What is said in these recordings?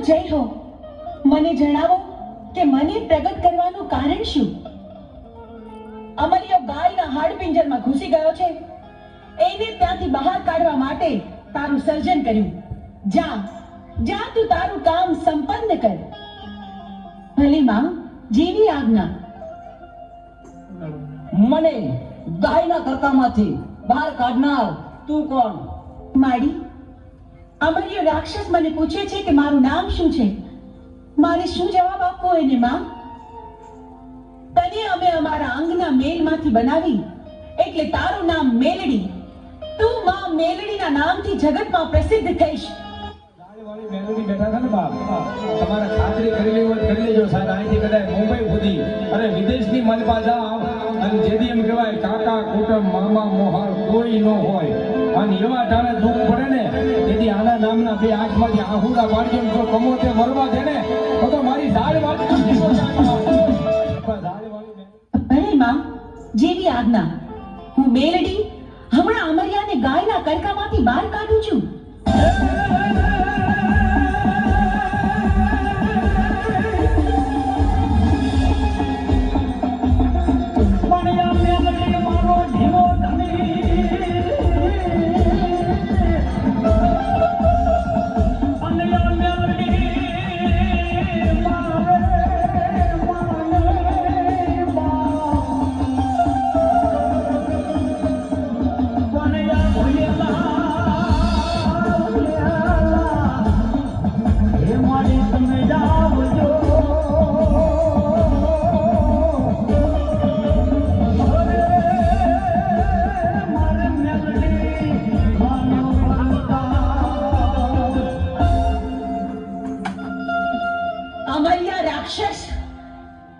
જય હો. મને જણાવો કે મને પ્રગટ કરવાનું કારણ શું? અમરિયો ગાયના હાડપિંજરમાં ઘૂસી ગયો છે. એને ત્યાંથી બહાર કાઢવા માટે તારું સર્જન કર્યું. જા જા, તું તારું કામ સંપન્ન કર. ભલે માં, જેવી આજ્ઞા. મને ગાયના કરકામાંથી બહાર કાઢનાર તું કોણ? માડી, અમરિયો રાક્ષસ મને પૂછે છે કે મારું નામ શું છે. મારે શું જવાબ આપવો એને માં? તને અમે અમારા અંગના મેલમાંથી બનાવી એટલે તારું નામ મેલડી. તું માં મેલડીના નામથી જગતમાં પ્રસિદ્ધ થઈશ. વાળી મેલોડી બેઠા છે ને બાપ, તમારે ખાતરી કરી લેવી હોય કરી લેજો સાહેબ. અહીંથી કદાચ મુંબઈ સુધી અને વિદેશની મલપા જાઓ અને જેથી એમ કહેવાય કાકા કુટુંબ મામા મોહાર કોઈ ન હોય અને એવા ટાણે દુઃખ પડે ને તેથી આના નામના બે આંખમાંથી આહુડા પાડજો જો કમો તે મરવા દે ને તો મારી ઝાડ વાળી ભલે માં, જેવી આજ્ઞા. હું મેલડી હમણાં અમરિયાને ગાયના કરકામાંથી બહાર કાઢું છું. અમરિયા રાક્ષસ,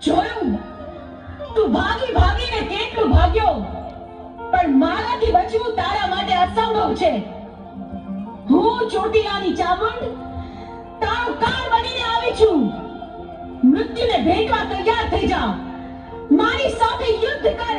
જોયું તું ભાગી ભાગીને કેટલું ભાગ્યો, પણ મારાથી બચવું તારા માટે અસંભવ છે. હું ચોટીલાની ચામુંડ તારું કાળ બનીને આવી છું. મૃત્યુને ભેટવા તૈયાર થઈ જા. મારી સાથે યુદ્ધ કર.